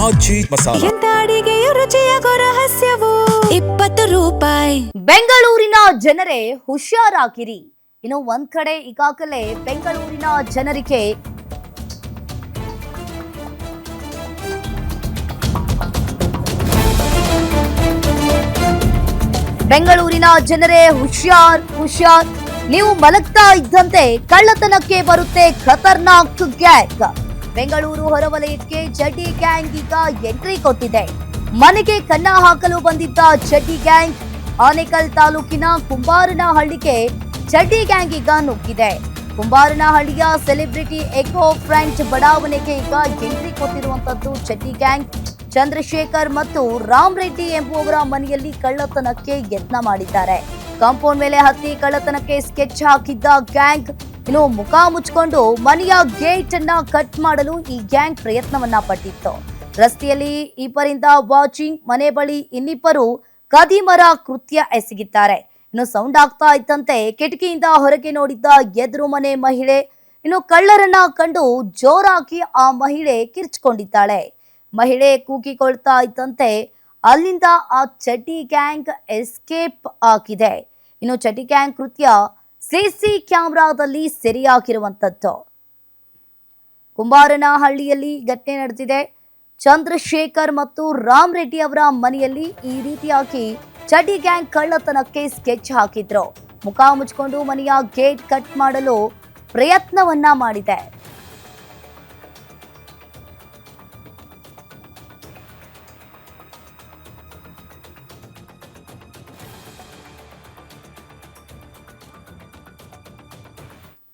ಆಜಿ ಮಸಾಲ. ಎಂತ ಅಡಿಗೆಯ ರುಚಿಯಾಗೋ ರಹಸ್ಯವು 20 ರೂಪಾಯಿ. ಬೆಂಗಳೂರಿನ ಜನರೇ ಹುಷಾರಾಗಿರಿ. ಇನ್ನು ಒಂದ್ ಕಡೆ ಈಗಾಗಲೇ ಬೆಂಗಳೂರಿನ ಜನರಿಗೆ ಹುಷಾರ್. ನೀವು ಮಲಗ್ತಾ ಇದ್ದಂತೆ ಕಳ್ಳತನಕ್ಕೆ ಬರುತ್ತೆ ಖತರ್ನಾಕ್ ಗ್ಯಾಂಗ್. ಬೆಂಗಳೂರು ಹೊರವಲಯಕ್ಕೆ ಚಡ್ಡಿ ಗ್ಯಾಂಗ್ ಈಗ ಎಂಟ್ರಿ ಕೊಟ್ಟಿದೆ. ಮನೆಗೆ ಕನ್ನ ಹಾಕಲು ಬಂದಿದ್ದ ಚಡ್ಡಿ ಗ್ಯಾಂಗ್ ಆನೇಕಲ್ ತಾಲೂಕಿನ ಕುಂಬಾರನಹಳ್ಳಿಗೆ ಚಡ್ಡಿ ಗ್ಯಾಂಗ್ ಈಗ ನುಗ್ಗಿದೆ. ಕುಂಬಾರನಹಳ್ಳಿಯ ಸೆಲೆಬ್ರಿಟಿ ಎಕೋ ಫ್ರಂಟ್ ಬಡಾವಣೆಗೆ ಈಗ ಎಂಟ್ರಿ ಕೊಟ್ಟಿರುವಂತದ್ದು ಚಡ್ಡಿ ಗ್ಯಾಂಗ್. ಚಂದ್ರಶೇಖರ್ ಮತ್ತು ರಾಮ್ ರೆಡ್ಡಿ ಎಂಬುವವರ ಮನೆಯಲ್ಲಿ ಕಳ್ಳತನಕ್ಕೆ ಯತ್ನ ಮಾಡಿದ್ದಾರೆ. ಕಾಂಪೌಂಡ್ ಮೇಲೆ ಹತ್ತಿ ಕಳ್ಳತನಕ್ಕೆ ಸ್ಕೆಚ್ ಹಾಕಿದ್ದ ಗ್ಯಾಂಗ್ ಇನ್ನು ಮುಖ ಮುಚ್ಚಿಕೊಂಡು ಮನೆಯ ಗೇಟ್ ಅನ್ನ ಕಟ್ ಮಾಡಲು ಈ ಗ್ಯಾಂಗ್ ಪ್ರಯತ್ನವನ್ನ ಪಟ್ಟಿತ್ತು. ರಸ್ತೆಯಲ್ಲಿ ಇಬ್ಬರಿಂದ ವಾಚಿಂಗ್, ಮನೆ ಬಳಿ ಇನ್ನಿಬ್ಬರು ಕದಿಮರ ಕೃತ್ಯ ಎಸಗಿದ್ದಾರೆ. ಇನ್ನು ಸೌಂಡ್ ಆಗ್ತಾ ಇದ್ದಂತೆ ಕಿಟಕಿಯಿಂದ ಹೊರಗೆ ನೋಡಿದ್ದ ಎದುರು ಮನೆ ಮಹಿಳೆ ಇನ್ನು ಕಳ್ಳರನ್ನ ಕಂಡು ಜೋರಾಗಿ ಆ ಮಹಿಳೆ ಕಿರ್ಚಿಕೊಂಡಿದ್ದಾಳೆ. ಮಹಿಳೆ ಕೂಗಿಕೊಳ್ತಾ ಇದ್ದಂತೆ ಅಲ್ಲಿಂದ ಆ ಚಡ್ಡಿ ಗ್ಯಾಂಗ್ ಎಸ್ಕೇಪ್ ಆಗಿದೆ. ಇನ್ನು ಚಡ್ಡಿ ಗ್ಯಾಂಗ್ ಕೃತ್ಯ ಸಿಸಿ ಕ್ಯಾಮೆರಾದಲ್ಲಿ ಸೆರೆಯಾಗಿರುವಂತದ್ದು. ಕುಂಬಾರನಹಳ್ಳಿಯಲ್ಲಿ ಘಟನೆ ನಡೆದಿದೆ. ಚಂದ್ರಶೇಖರ್ ಮತ್ತು ರಾಮ್ ರೆಡ್ಡಿ ಅವರ ಮನೆಯಲ್ಲಿ ಈ ರೀತಿಯಾಗಿ ಚಡ್ಡಿ ಗ್ಯಾಂಗ್ ಕಳ್ಳತನಕ್ಕೆ ಸ್ಕೆಚ್ ಹಾಕಿದ್ರು. ಮುಖ ಮುಚ್ಚಿಕೊಂಡು ಮನೆಯ ಗೇಟ್ ಕಟ್ ಮಾಡಲು ಪ್ರಯತ್ನವನ್ನ ಮಾಡಿದೆ.